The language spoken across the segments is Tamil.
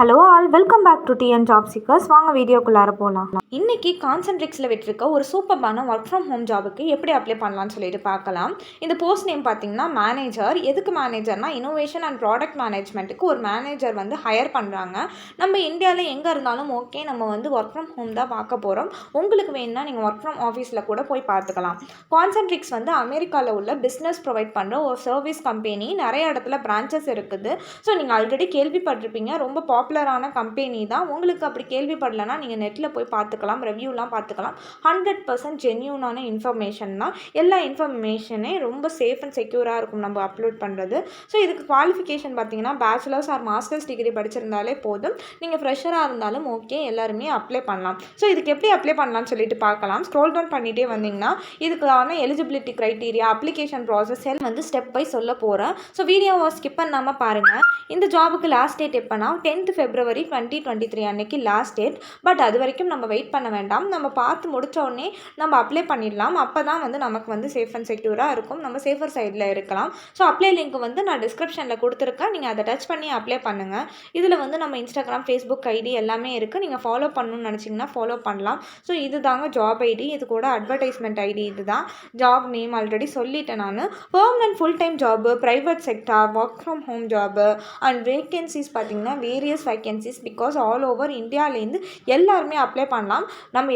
Hello all welcome back to Tnjobseekers. வாங்க வீடியோக்குள்ளார போகலாம். இன்றைக்கி கான்சென்ட்ரிக்ஸில் விட்டிருக்க ஒரு சூப்பர்பான ஒர்க் ஃப்ரம் ஹோம் ஜாபுக்கு எப்படி அப்ளை பண்ணலான்னு சொல்லிட்டு பார்க்கலாம். இந்த போஸ்ட் நேம் பார்த்தீங்கன்னா மேனேஜர். எதுக்கு மேனேஜர்னா இனோவேஷன் அண்ட் ப்ராடக்ட் மேனேஜ்மெண்ட்டுக்கு ஒரு மேனேஜர் வந்து ஹையர் பண்ணுறாங்க. நம்ம இந்தியாவில் எங்கே இருந்தாலும் ஓகே, நம்ம வந்து ஒர்க் ஃப்ரம் ஹோம் தான் பார்க்க போகிறோம். உங்களுக்கு வேணும்னா நீங்கள் ஒர்க் ஃப்ரம் ஆஃபீஸில் கூட போய் பார்த்துக்கலாம். கான்சென்ட்ரிக்ஸ் வந்து அமெரிக்காவில் உள்ள பிஸ்னஸ் ப்ரொவைட் பண்ணுற ஒரு சர்வீஸ் கம்பெனி. நிறைய இடத்துல பிரான்ச்சஸ் இருக்குது. ஸோ நீங்கள் ஆல்ரெடி கேள்விப்பட்டிருப்பீங்க. ரொம்ப பாப்புலரான கம்பெனி தான். உங்களுக்கு அப்படி கேள்விப்படலைன்னா நீங்கள் நெட்டில் போய் பார்த்துக்கலாம், ரிவ்யூலாம் பார்த்துக்கலாம். 100% ஜென்யூனான இன்ஃபர்மேஷன் தான். எல்லா இன்ஃபர்மேஷனே ரொம்ப சேஃப் அண்ட் செக்யூராக இருக்கும் நம்ம அப்லோட் பண்ணுறது. ஸோ இதுக்கு குவாலிஃபிகேஷன் பார்த்தீங்கன்னா பேச்சுலர்ஸ் ஆர் மாஸ்டர்ஸ் டிகிரி படிச்சிருந்தாலே போதும். நீங்கள் ஃப்ரெஷராக இருந்தாலும் ஓகே, எல்லாருமே அப்ளை பண்ணலாம். ஸோ இதுக்கு எப்படி அப்ளை பண்ணலாம்னு சொல்லிட்டு பார்க்கலாம். ஸ்க்ரோல் டவுன் பண்ணிகிட்டே வந்தீங்கன்னா இதுக்கான எலிஜிபிலிட்டி க்ரைட்டீரியா, அப்ளிகேஷன் ப்ராசஸ் எல்லாம் வந்து ஸ்டெப் பை சொல்ல போகிறேன். ஸோ வீடியோவை ஸ்கிப் பண்ணாமல் பாருங்கள். இந்த ஜாபுக்கு லாஸ்ட் டேட் எப்போனா 10th February 2023 அன்னைக்கு லாஸ்ட் டேட். பட் அது வரைக்கும் நம்ம வெயிட் பண்ண வேண்டாம். நம்ம பார்த்து முடித்த உடனே நம்ம அப்ளை பண்ணிடலாம். அப்போ தான் வந்து நமக்கு வந்து சேஃப் அண்ட் செக்யூராக இருக்கும். நம்ம சேஃபர் சைடில் இருக்கலாம். ஸோ அப்ளை லிங்க் வந்து நான் டிஸ்கிரிப்ஷனில் கொடுத்துருக்கேன். நீங்கள் அதை டச் பண்ணி அப்ளை பண்ணுங்கள். இதில் வந்து நம்ம இன்ஸ்டாகிராம், ஃபேஸ்புக் ஐடி எல்லாமே இருக்குது. நீங்கள் ஃபாலோ பண்ணணும்னு நினச்சிங்கன்னா ஃபாலோ பண்ணலாம். ஸோ இது தாங்க ஜாப் ஐடி. இது கூட அட்வர்டைஸ்மெண்ட் ஐடி. இது தான் ஜாப் நேம். ஆல்ரெடி சொல்லிட்டேன் நான். Permanent full time job, private sector, work from home job and vacancies பார்த்தீங்கன்னா various vacancies. Because all over இந்தியாவிலேருந்து எல்லாருமே அப்ளை பண்ணலாம். நம்ம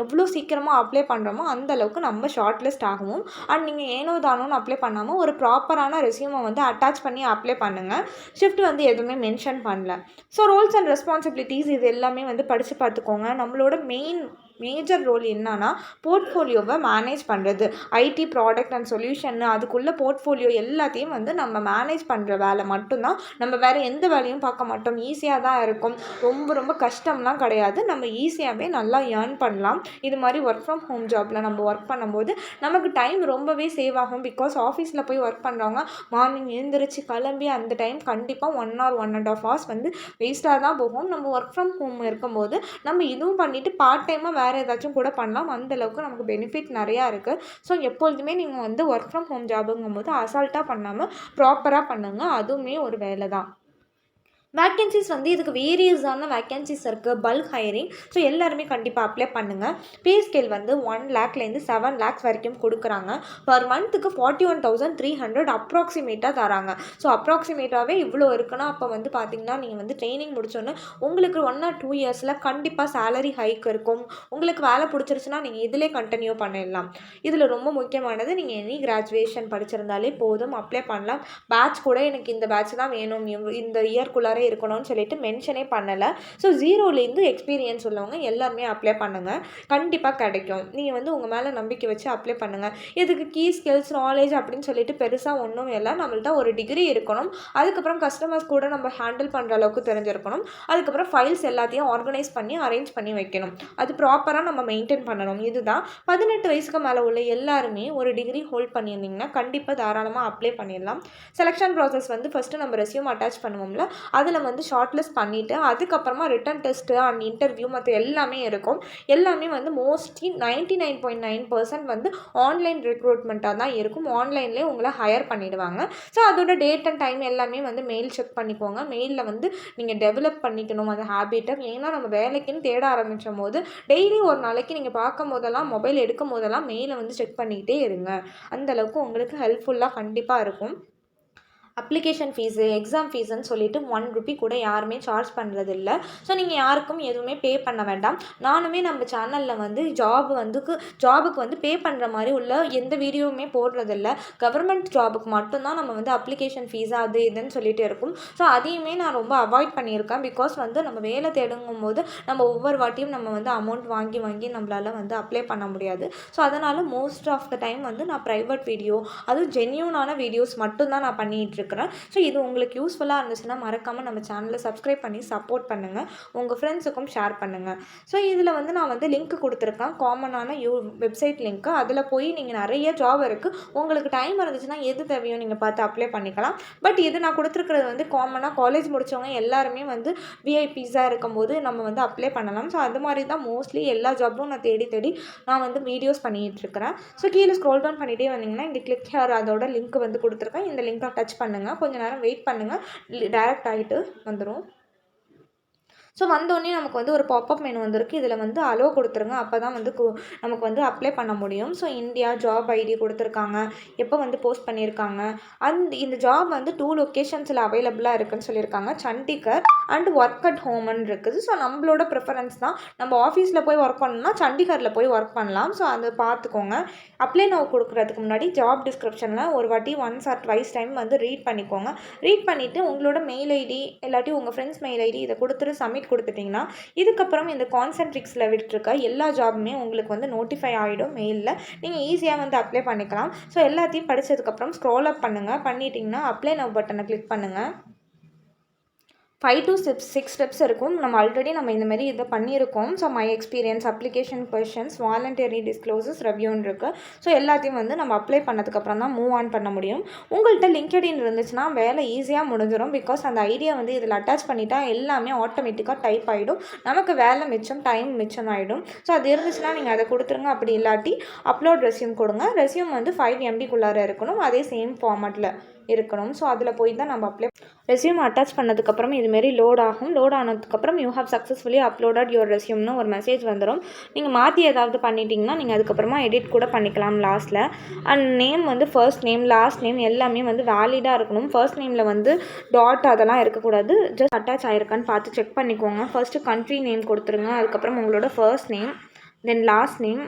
எவ்வளோ சீக்கிரமாக அப்ளை பண்ணுறோமோ அந்த அளவுக்கு நம்ம ஷார்ட் லிஸ்ட் ஆகும். அண்ட் நீங்கள் ஏனோ தானோன்னு அப்ளை பண்ணாமல் ஒரு ப்ராப்பரான ரெஸ்யூமை வந்து அட்டாச் பண்ணி அப்ளை பண்ணுங்கள். ஷிஃப்ட் வந்து எதுவுமே மென்ஷன் பண்ணல. ஸோ ரோல்ஸ் அண்ட் ரெஸ்பான்சிபிலிட்டிஸ் இது எல்லாமே வந்து படித்து பார்த்துக்கோங்க. நம்மளோட மேஜர் ரோல் என்னன்னா போர்ட்ஃபோலியோவை மேனேஜ் பண்ணுறது. ஐடி ப்ராடக்ட் அண்ட் சொல்யூஷன் அதுக்குள்ளே போர்ட்ஃபோலியோ எல்லாத்தையும் வந்து நம்ம மேனேஜ் பண்ணுற வேலை மட்டும்தான். நம்ம வேறு எந்த வேலையும் பார்க்க மாட்டோம். ஈஸியாக தான் இருக்கும். ரொம்ப கஷ்டம்லாம் கிடையாது. நம்ம ஈஸியாகவே நல்லா ஏர்ன் பண்ணலாம். இது மாதிரி ஒர்க் ஃப்ரம் ஹோம் ஜாப்பில் நம்ம ஒர்க் பண்ணும்போது நமக்கு டைம் ரொம்பவே சேவ் ஆகும். பிகாஸ் ஆஃபீஸில் போய் ஒர்க் பண்ணுறவங்க மார்னிங் எழுந்திரிச்சு கிளம்பி அந்த டைம் கண்டிப்பாக 1 or 1.5 hours வந்து வேஸ்ட்டாக தான் போகும். நம்ம ஒர்க் ஃப்ரம் ஹோம் இருக்கும்போது நம்ம இதுவும் பண்ணிவிட்டு பார்ட் டைமாக வேறு ஏதாச்சும் கூட பண்ணலாம். அந்தளவுக்கு நமக்கு பெனிஃபிட் நிறையா இருக்குது. ஸோ எப்பொழுதுமே நீங்கள் வந்து ஒர்க் ஃப்ரம் ஹோம் ஜாபுங்கும்போது அசால்ட்டாக பண்ணாமல் ப்ராப்பராக பண்ணுங்கள். அதுவுமே ஒரு வேலை தான். வேக்கன்சிஸ் வந்து இதுக்கு வேரியஸான வேக்கன்சிஸ் இருக்குது. Bulk hiring. ஸோ எல்லாருமே கண்டிப்பாக அப்ளை பண்ணுங்கள். பே ஸ்கேல் வந்து 1 lakhலேருந்து 7 lakhs வரைக்கும் கொடுக்குறாங்க. பர் மந்த்துக்கு 41,300 அப்ராக்சிமேட்டாக தராங்க. ஸோ அப்ராக்சிமேட்டாகவே இவ்வளோ இருக்குன்னா அப்போ வந்து பார்த்திங்கன்னா நீங்கள் வந்து ட்ரைனிங் முடிச்சோன்னே உங்களுக்கு 1 or 2 yearsல கண்டிப்பாக சேலரி ஹைக் இருக்கும். உங்களுக்கு வேலை பிடிச்சிருச்சுன்னா நீங்கள் இதிலே கண்டினியூ பண்ணிடலாம். இதில் ரொம்ப முக்கியமானது நீங்கள் எனி கிராஜுவேஷன் படிச்சிருந்தாலே போதும், அப்ளை பண்ணலாம். பேட்ச் கூட எனக்கு இந்த பேட்ச் தான் வேணும், இந்த இயர்க்குள்ளார இருக்கணும்னு சொல்லிட்டு மென்ஷனே பண்ணலை. ஸோ 0லேருந்து எக்ஸ்பீரியன்ஸ் உள்ளவங்க எல்லாருமே அப்ளை பண்ணுங்கள். கண்டிப்பாக கிடைக்கும். நீங்கள் வந்து உங்கள் மேலே நம்பிக்கை வச்சு அப்ளை பண்ணுங்கள். இதுக்கு கீ ஸ்கில்ஸ், நாலேஜ் அப்படின்னு சொல்லிட்டு பெருசாக ஒன்றும் இல்லை. நம்மள்ட்ட ஒரு டிகிரி இருக்கணும். அதுக்கப்புறம் கஸ்டமர்ஸ் கூட நம்ம ஹேண்டில் பண்ணுற அளவுக்கு தெரிஞ்சிருக்கணும். அதுக்கப்புறம் ஃபைல்ஸ் எல்லாத்தையும் ஆர்கனைஸ் பண்ணி அரேஞ்ச் பண்ணி வைக்கணும். அது ப்ராப்பராக நம்ம மெயின்டைன் பண்ணணும். இதுதான் 18 வயசுக்கு மேலே உள்ள எல்லாருமே ஒரு டிகிரி ஹோல்ட் பண்ணியிருந்தீங்கன்னா கண்டிப்பாக தாராளமாக அப்ளை பண்ணிடலாம். செலெக்ஷன் ப்ராசஸ் வந்து ஃபஸ்ட்டு நம்ம ரெஸ்யூம் அட்டாச் பண்ணுவோம்ல, அதில் வந்து ஷார்ட் லிஸ்ட் பண்ணிவிட்டு அதுக்கப்புறமா ரிட்டன் டெஸ்ட்டு அண்ட் இன்டர்வியூ மற்ற எல்லாமே இருக்கும். எல்லாமே வந்து மோஸ்ட்லி 99.9% வந்து ஆன்லைன் ரெக்ரூட்மெண்ட்டாக தான் இருக்கும். ஆன்லைன்லேயே உங்களை ஹையர் பண்ணிவிடுவாங்க. ஸோ அதோட டேட் அண்ட் டைம் எல்லாமே வந்து மெயில் செக் பண்ணிக்கோங்க. மெயிலில் வந்து நீங்கள் டெவலப் பண்ணிக்கணும் அந்த ஹேபிட்டை. ஏன்னா நம்ம வேலைக்குன்னு தேட ஆரம்பிக்கும் போது டெய்லி ஒரு நாளைக்கு நீங்கள் பார்க்கும் போதெல்லாம், மொபைல் எடுக்கும் போதெல்லாம் மெயிலை வந்து செக் பண்ணிக்கிட்டே இருங்க. அந்தளவுக்கு உங்களுக்கு ஹெல்ப்ஃபுல்லாக கண்டிப்பாக இருக்கும். அப்ளிகேஷன் ஃபீஸு, எக்ஸாம் ஃபீஸுன்னு சொல்லிட்டு 1 rupee கூட யாருமே சார்ஜ் பண்ணுறதில்ல. ஸோ நீங்கள் யாருக்கும் எதுவுமே பே பண்ண வேண்டாம். நானுமே நம்ம சேனலில் வந்து ஜாபுக்கு வந்து பே பண்ணுற மாதிரி உள்ள எந்த வீடியோவுமே போடுறதில்ல. கவர்மெண்ட் ஜாபுக்கு மட்டும்தான் நம்ம வந்து அப்ளிகேஷன் ஃபீஸு அது இதுன்னு சொல்லிட்டு இருக்கும். ஸோ அதையுமே நான் ரொம்ப அவாய்ட் பண்ணியிருக்கேன். பிகாஸ் வந்து நம்ம வேலை தேடுங்கும் போது நம்ம ஒவ்வொரு வாட்டியும் நம்ம வந்து அமௌண்ட் வாங்கி நம்மளால் வந்து அப்ளை பண்ண முடியாது. ஸோ அதனால் மோஸ்ட் ஆஃப் த டைம் வந்து நான் ப்ரைவேட் வீடியோ, அதுவும் ஜென்யூனான வீடியோஸ் மட்டும்தான் நான் பண்ணிகிட்டு இருக்கிறேன். ஸோ இது உங்களுக்கு யூஸ்ஃபுல்லாக இருந்துச்சுன்னா மறக்காமல் நம்ம சேனலை சப்ஸ்கிரைப் பண்ணி சப்போர்ட் பண்ணுங்கள். உங்கள் ஃப்ரெண்ட்ஸுக்கும் ஷேர் பண்ணுங்கள். ஸோ இதில் வந்து நான் வந்து லிங்க் கொடுத்துருக்கேன், காமனான வெப்சைட் லிங்க்கு. அதில் போய் நீங்கள் நிறைய ஜாப் இருக்குது. உங்களுக்கு டைம் இருந்துச்சுன்னா எது தேவையோ நீங்கள் பார்த்து அப்ளை பண்ணிக்கலாம். பட் இது நான் கொடுத்துருக்கிறது வந்து காமனாக காலேஜ் முடித்தவங்க எல்லாருமே வந்து விஐபிஸாக இருக்கும்போது நம்ம வந்து அப்ளை பண்ணலாம். ஸோ அது மாதிரி தான் மோஸ்ட்லி எல்லா ஜாப்பும் நான் தேடி நான் வந்து வீடியோஸ் பண்ணிகிட்டு இருக்கிறேன். ஸோ கீழே ஸ்க்ரோல் டவுன் பண்ணிகிட்டே வந்தீங்கன்னா இங்கே கிளிக் ஹியர் அதோட லிங்க் வந்து கொடுத்துருக்கேன். இந்த லிங்க்கை டச் பண்ணுங்கள். கொஞ்சம் நேரம் வெயிட் பண்ணுங்கள். டைரக்ட் ஆகிட்டு வந்துடும். ஸோ வந்தோடனே நமக்கு வந்து ஒரு பாப்அப் மெனு வந்திருக்கு. இதில் வந்து அலோ கொடுத்துருங்க. அப்போ தான் வந்து நமக்கு வந்து அப்ளை பண்ண முடியும். ஸோ இந்தியா ஜாப் ஐடி கொடுத்துருக்காங்க, எப்போ வந்து போஸ்ட் பண்ணியிருக்காங்க, இந்த ஜாப் வந்து 2 லொக்கேஷன்ஸில் அவைலபிளாக இருக்குதுன்னு சொல்லியிருக்காங்க. சண்டிகர் அண்ட் ஒர்க் அட் ஹோம்னு இருக்குது. ஸோ நம்மளோட ப்ரிஃபரன்ஸ் தான். நம்ம ஆஃபீஸில் போய் ஒர்க் பண்ணணும்னா சண்டிகரில் போய் ஒர்க் பண்ணலாம். ஸோ அதை பார்த்துக்கோங்க. அப்ளை நவ் கொடுக்குறதுக்கு முன்னாடி ஜாப் டிஸ்கிரிப்ஷனில் ஒரு வாட்டி ஒன்ஸ் ஆர் ட்வைஸ் டைம் வந்து ரீட் பண்ணிக்கோங்க. ரீட் பண்ணிவிட்டு உங்களோட மெயில் ஐடி இல்லாட்டி உங்கள் ஃப்ரெண்ட்ஸ் மெயில் ஐடி இதை கொடுத்துட்டு சப்மிட் கொடுத்துட்டிங்கன்னா இதுக்கப்புறம் இந்த கான்சென்ட்ரிக்ஸில் விட்டுருக்க எல்லா ஜாபுமே உங்களுக்கு வந்து நோட்டிஃபை ஆகிடும் மெயிலில். நீங்கள் ஈஸியாக வந்து அப்ளை பண்ணிக்கலாம். ஸோ எல்லாத்தையும் படித்ததுக்கப்புறம் ஸ்க்ரோல் அப் பண்ணுங்கள். பண்ணிட்டீங்கன்னா அப்ளை நவ் பட்டனை கிளிக் பண்ணுங்கள். 5 to 6 ஸ்டெப்ஸ் இருக்கும். நம்ம இந்தமாரி இதை பண்ணியிருக்கோம். So my experience, application questions, voluntary disclosures, ரெவ்யூன்னு இருக்குது. ஸோ எல்லாத்தையும் வந்து நம்ம அப்ளை பண்ணதுக்கப்புறம் தான் மூவ் ஆன் பண்ண முடியும். உங்கள்கிட்ட லிங்க்டின் இருந்துச்சுன்னா வேலை ஈஸியாக முடிஞ்சிடும். பிகாஸ் அந்த ஐடியா வந்து இதில் அட்டாச் பண்ணிட்டா எல்லாமே ஆட்டோமேட்டிக்காக டைப் ஆகிடும். நமக்கு வேலை மிச்சம், டைம் மிச்சம் ஆகிடும். ஸோ அது இருந்துச்சுன்னா நீங்கள் அதை கொடுத்துருங்க. அப்படி இல்லாட்டி அப்லோட் ரெஸ்யூம் கொடுங்க. ரெஸ்யூம் வந்து 5 MB இருக்கணும். அதே சேம் ஃபார்மேட்டில் இருக்கணும். ஸோ அதில் போய் தான் நம்ம அப்ளை ரெஸ்யூம் அட்டாச் பண்ணதுக்கப்புறம் இதுமாரி லோட் ஆகும். லோட் ஆனதுக்கப்புறம் you have successfully uploaded your ரெஸ்யூம்னு ஒரு மெசேஜ் வந்துடும். நீங்கள் மாற்றி ஏதாவது பண்ணிட்டீங்கன்னா நீங்கள் அதுக்கப்புறமா எடிட் கூட பண்ணிக்கலாம் லாஸ்ட்டில். அண்ட் நேம் வந்து ஃபர்ஸ்ட் நேம், லாஸ்ட் நேம் எல்லாமே வந்து வேலிடாக இருக்கணும். ஃபர்ஸ்ட் நேமில் வந்து டாட் அதெல்லாம் இருக்கக்கூடாது. ஜஸ்ட் அட்டாச் ஆகிருக்கான்னு பார்த்து செக் பண்ணிக்கோங்க. ஃபர்ஸ்ட்டு கண்ட்ரி நேம் கொடுத்துருங்க. அதுக்கப்புறம் உங்களோட first name, then last name,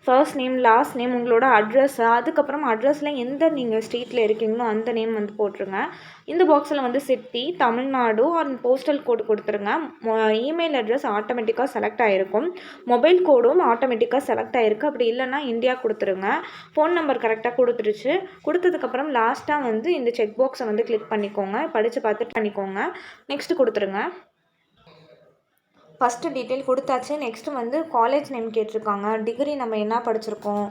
first name, last name, உங்களோட அட்ரஸ், அதுக்கப்புறம் அட்ரஸில் எந்த நீங்கள் ஸ்ட்ரீட்டில் இருக்கீங்களோ அந்த நேம் வந்து போட்டுருங்க. இந்த பாக்ஸில் வந்து சிட்டி, தமிழ்நாடு அண்ட் போஸ்டல் கோடு கொடுத்துருங்க. இமெயில் அட்ரஸ் ஆட்டோமேட்டிக்காக செலக்ட் ஆகிருக்கும். மொபைல் கோடும் ஆட்டோமேட்டிக்காக செலக்ட் ஆகிருக்கு. அப்படி இல்லைன்னா இந்தியா கொடுத்துருங்க. ஃபோன் நம்பர் கரெக்டாக கொடுத்துருச்சு. கொடுத்ததுக்கப்புறம் லாஸ்ட்டாக வந்து இந்த செக் பாக்ஸை வந்து கிளிக் பண்ணிக்கோங்க. படித்து பார்த்துட்டு பண்ணிக்கோங்க. நெக்ஸ்ட்டு கொடுத்துருங்க. ஃபஸ்ட்டு டீட்டெயில் கொடுத்தாச்சு. நெக்ஸ்ட்டு வந்து காலேஜ் நேம் கேட்டிருக்காங்க. டிகிரி நம்ம என்ன படிச்சிருக்கோம்,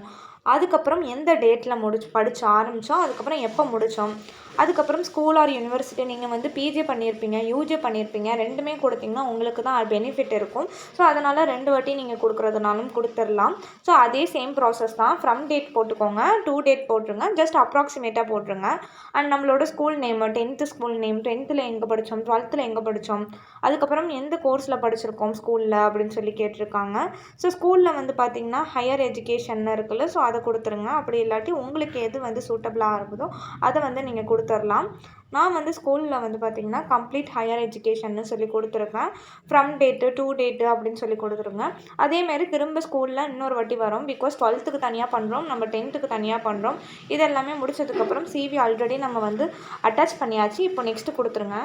அதுக்கப்புறம் எந்த டேட்டில் படித்து ஆரம்பித்தோம், அதுக்கப்புறம் எப்போ முடித்தோம், அதுக்கப்புறம் ஸ்கூல் ஆர் யூனிவர்சிட்டி நீங்கள் வந்து பிஜி பண்ணியிருப்பீங்க, யூஜி பண்ணியிருப்பீங்க, ரெண்டுமே கொடுத்திங்கன்னா உங்களுக்கு தான் பெனிஃபிட் இருக்கும். ஸோ அதனால் 2 வாட்டி நீங்கள் கொடுக்குறதுனாலும் கொடுத்துடலாம். ஸோ அதே சேம் ப்ராசஸ் தான். ஃப்ரம் டேட் போட்டுக்கோங்க, டூ டேட் போட்டுருங்க, ஜஸ்ட் அப்ராக்சிமேட்டாக போட்டுருங்க. அண்ட் நம்மளோட school name, 10th school name, 10th எங்கே படித்தோம், 12th எங்கே படித்தோம், அதுக்கப்புறம் எந்த கோர்ஸில் படிச்சிருக்கோம் ஸ்கூலில் அப்படின்னு சொல்லி கேட்டிருக்காங்க. ஸோ ஸ்கூலில் வந்து பார்த்திங்கன்னா ஹையர் எஜுகேஷன் இருக்குல்ல, ஸோ அதை கொடுத்துருங்க. அப்படி இல்லாட்டி உங்களுக்கு எது வந்து சூட்டபிளாக இருக்குதோ அதை வந்து நீங்கள் கொடுத்துடலாம். நான் வந்து ஸ்கூலில் வந்து பார்த்திங்கன்னா கம்ப்ளீட் ஹையர் எஜுகேஷன்னு சொல்லி கொடுத்துருக்கேன். ஃப்ரம் டேட்டு, டூ டேட்டு அப்படின்னு சொல்லி கொடுத்துருங்க. அதேமாரி திரும்ப ஸ்கூலில் இன்னொரு வாட்டி வரும். பிகாஸ் 12th தனியாக பண்ணுறோம், நம்ம 10th தனியாக பண்ணுறோம். இது எல்லாமே முடிச்சதுக்கப்புறம் சிவி ஆல்ரெடி நம்ம வந்து அட்டாச் பண்ணியாச்சு. இப்போ நெக்ஸ்ட்டு கொடுத்துருங்க.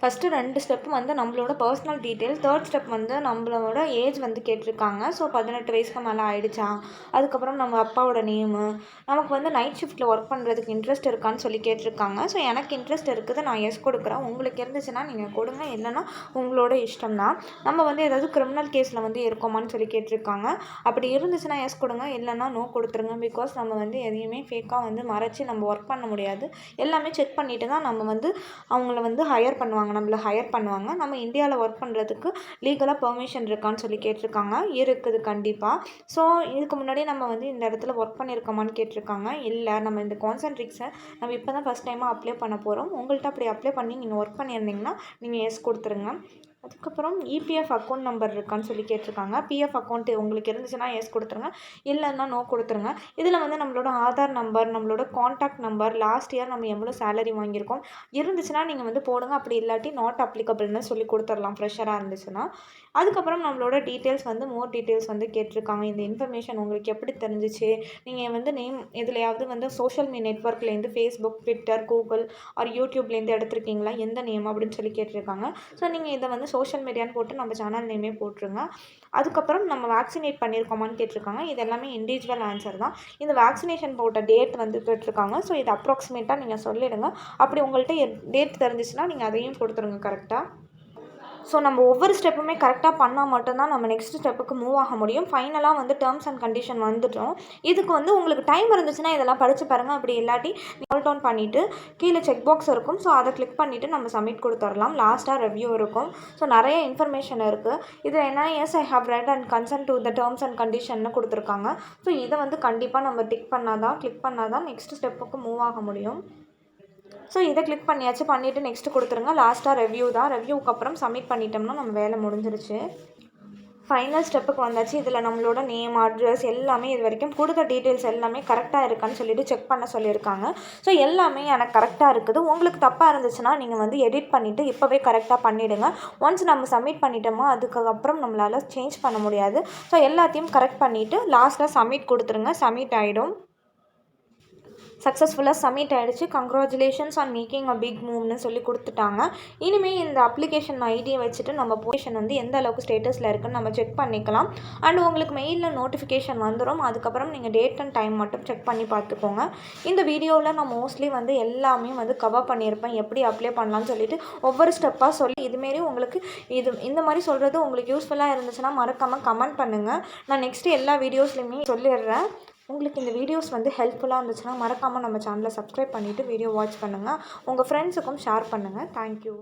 ஃபஸ்ட்டு 2 ஸ்டெப் வந்து நம்மளோட பர்சனல் டீட்டெயில்ஸ், 3rd ஸ்டெப் வந்து நம்மளோட ஏஜ் வந்து கேட்டிருக்காங்க. ஸோ 18 வயசுக்கு மேலே ஆகிடுச்சா, அதுக்கப்புறம் நம்ம அப்பாவோட நேமு, நமக்கு வந்து நைட் ஷிஃப்ட்டில் ஒர்க் பண்ணுறதுக்கு இன்ட்ரெஸ்ட் இருக்கான்னு சொல்லி கேட்டிருக்காங்க. ஸோ எனக்கு இன்ட்ரெஸ்ட் இருக்குது, நான் எஸ் கொடுக்குறேன். உங்களுக்கு இருந்துச்சுன்னா நீங்கள் கொடுங்க, இல்லைன்னா உங்களோட இஷ்டம் தான். நம்ம வந்து ஏதாவது கிரிமினல் கேஸில் வந்து இருக்கோமான்னு சொல்லி கேட்டிருக்காங்க. அப்படி இருந்துச்சுன்னா எஸ் கொடுங்க, இல்லைன்னா நோ கொடுத்துருங்க. பிகாஸ் நம்ம வந்து எதையுமே ஃபேக்காக வந்து மறைச்சி நம்ம ஒர்க் பண்ண முடியாது. எல்லாமே செக் பண்ணிவிட்டு தான் நம்ம வந்து அவங்கள வந்து ஹையர் பண்ணுவாங்க, நம்மளை ஹையர் பண்ணுவாங்க. நம்ம இந்தியாவில் ஒர்க் பண்ணுறதுக்கு லீகலாக பெர்மிஷன் இருக்கான்னு சொல்லி கேட்டிருக்காங்க. இருக்குது கண்டிப்பாக. ஸோ இதுக்கு முன்னாடி நம்ம வந்து இந்த இடத்துல ஒர்க் பண்ணியிருக்கோமான்னு கேட்டிருக்காங்க. இல்லை, நம்ம இந்த கான்சென்ட்ரிக்ஸை நம்ம இப்போ தான் ஃபஸ்ட் டைமாக அப்ளை பண்ண போகிறோம். உங்கள்கிட்ட அப்படி அப்ளை பண்ணி நீங்கள் ஒர்க் பண்ணியிருந்தீங்கன்னா நீங்கள் எஸ் கொடுத்துருங்க. அதுக்கப்புறம் இபிஎஃப் அக்கௌண்ட் நம்பர் இருக்கான்னு சொல்லி கேட்டிருக்காங்க. பிஎஃப் அக்கௌண்ட்டு உங்களுக்கு இருந்துச்சுன்னா எஸ் கொடுத்துருங்க, இல்லைன்னா நோ கொடுத்துருங்க. இதில் வந்து நம்மளோட ஆதார் நம்பர், நம்மளோட காண்டாக்ட் நம்பர், லாஸ்ட் இயர் நம்ம எவ்வளோ சேலரி வாங்கியிருக்கோம் இருந்துச்சுன்னா நீங்கள் வந்து போடுங்க. அப்படி இல்லாட்டி நாட் அப்ளிகபிள்னு சொல்லி கொடுத்துடலாம் ஃப்ரெஷராக இருந்துச்சுன்னா. அதுக்கப்புறம் நம்மளோட டீட்டெயில்ஸ் வந்து மோர் டீட்டெயில்ஸ் வந்து கேட்டிருக்காங்க. இந்த இன்ஃபர்மேஷன் உங்களுக்கு எப்படி தெரிஞ்சிச்சு, நீங்கள் வந்து நேம் எதுலையாவது வந்து சோஷியல் நெட்ஒர்க்லேருந்து ஃபேஸ்புக், ட்விட்டர், கூகுள் ஆர் யூடியூப்லேருந்து எடுத்திருக்கீங்களா, எந்த நேம் அப்படின்னு சொல்லி கேட்டிருக்காங்க. ஸோ நீங்கள் இதை வந்து சோஷியல் மீடியான்னு போட்டு நம்ம சேனல் நேமே போட்டுருங்க. அதுக்கப்புறம் நம்ம வேக்சினேட் பண்ணியிருக்கோமான்னு கேட்டிருக்காங்க. இது எல்லாமே இண்டிவிஜுவல் ஆன்சர் தான். இந்த வேக்சினேஷன் போட்ட டேட் வந்து கேட்டிருக்காங்க. ஸோ இது அப்ராக்சிமேட்டாக நீங்கள் சொல்லிவிடுங்க. அப்படி உங்கள்கிட்ட டேட் தெரிஞ்சிச்சுன்னா நீங்கள் அதையும் கொடுத்துருங்க கரெக்டாக. ஸோ நம்ம ஒவ்வொரு ஸ்டெப்புமே கரெக்டாக பண்ணால் மட்டும்தான் நம்ம நெக்ஸ்ட் ஸ்டெப்புக்கு மூவ் ஆக முடியும். ஃபைனலாக வந்து டேர்ம்ஸ் அண்ட் கண்டிஷன் வந்துட்டோம். இதுக்கு வந்து உங்களுக்கு டைம் இருந்துச்சுன்னா இதெல்லாம் படித்து பாருங்கள். அப்படி இல்லாட்டி கால் டவுன் பண்ணிவிட்டு கீழே செக் பாக்ஸ் இருக்கும். ஸோ அதை கிளிக் பண்ணிவிட்டு நம்ம சப்மிட் கொடுத்துடலாம். லாஸ்ட்டாக ரிவ்யூ இருக்கும். ஸோ நிறைய இன்ஃபர்மேஷன் இருக்குது. இது என்ன, yes I have read and consent to the terms and கண்டிஷன்னு கொடுத்துருக்காங்க. ஸோ இதை வந்து கண்டிப்பாக நம்ம கிளிக் பண்ணால் தான் நெக்ஸ்ட் ஸ்டெப்புக்கு மூவ் ஆக முடியும். ஸோ இதை கிளிக் பண்ணியாச்சு. பண்ணிவிட்டு நெக்ஸ்ட்டு கொடுத்துருங்க. லாஸ்ட்டாக ரெவ்யூ தான். ரெவ்யூக்கு அப்புறம் சப்மிட் பண்ணிட்டோம்னா நம்ம வேலை முடிஞ்சிருச்சு. ஃபைனல் ஸ்டெப்புக்கு வந்தாச்சு. இதில் நம்மளோட நேம், அட்ரஸ் எல்லாமே இது வரைக்கும் கொடுத்த டீட்டெயில்ஸ் எல்லாமே கரெக்டாக இருக்கான்னு சொல்லிட்டு செக் பண்ண சொல்லியிருக்காங்க. ஸோ எல்லாமே எனக்கு கரெக்டாக இருக்குது. உங்களுக்கு தப்பாக இருந்துச்சுன்னா நீங்கள் வந்து எடிட் பண்ணிவிட்டு இப்போவே கரெக்டாக பண்ணிவிடுங்க. ஒன்ஸ் நம்ம சப்மிட் பண்ணிட்டோமோ அதுக்கப்புறம் நம்மளால் சேஞ்ச் பண்ண முடியாது. ஸோ எல்லாத்தையும் கரெக்ட் பண்ணிவிட்டு லாஸ்ட்டாக சப்மிட் கொடுத்துருங்க. சப்மிட் ஆகிடும். சக்ஸஸ்ஃபுல்லாக சப்மிட் ஆகிடுச்சு. Congratulations on making a big மூவ்னு சொல்லி கொடுத்துட்டாங்க. இனிமேல் இந்த அப்ளிகேஷன் ஐடியை வச்சுட்டு நம்ம பொசிஷன் வந்து எந்த அளவுக்கு ஸ்டேட்டஸில் இருக்குன்னு நம்ம செக் பண்ணிக்கலாம். அண்ட் உங்களுக்கு மெயிலில் நோட்டிஃபிகேஷன் வந்துடும். அதுக்கப்புறம் நீங்கள் டேட் அண்ட் டைம் மட்டும் செக் பண்ணி பார்த்துக்கோங்க. இந்த வீடியோவில் நான் மோஸ்ட்லி வந்து எல்லாமே வந்து கவர் பண்ணியிருப்பேன். எப்படி அப்ளை பண்ணலான்னு சொல்லிட்டு ஒவ்வொரு ஸ்டெப்பாக சொல்லி இதுமாரி உங்களுக்கு இந்த மாதிரி சொல்கிறது உங்களுக்கு யூஸ்ஃபுல்லாக இருந்துச்சுன்னா மறக்காமல் கமெண்ட் பண்ணுங்கள். நான் நெக்ஸ்ட்டு எல்லா வீடியோஸ்லையுமே சொல்லிடுறேன். உங்களுக்கு இந்த வீடியோஸ் வந்து ஹெல்ப்ஃபுல்லாக இருந்துச்சுன்னா மறக்காமல் நம்ம சேனலை சப்ஸ்கிரைப் பண்ணிவிட்டு வீடியோ வாட்ச் பண்ணுங்கள். உங்கள் ஃப்ரெண்ட்ஸுக்கும் ஷேர் பண்ணுங்கள். தேங்க்யூ.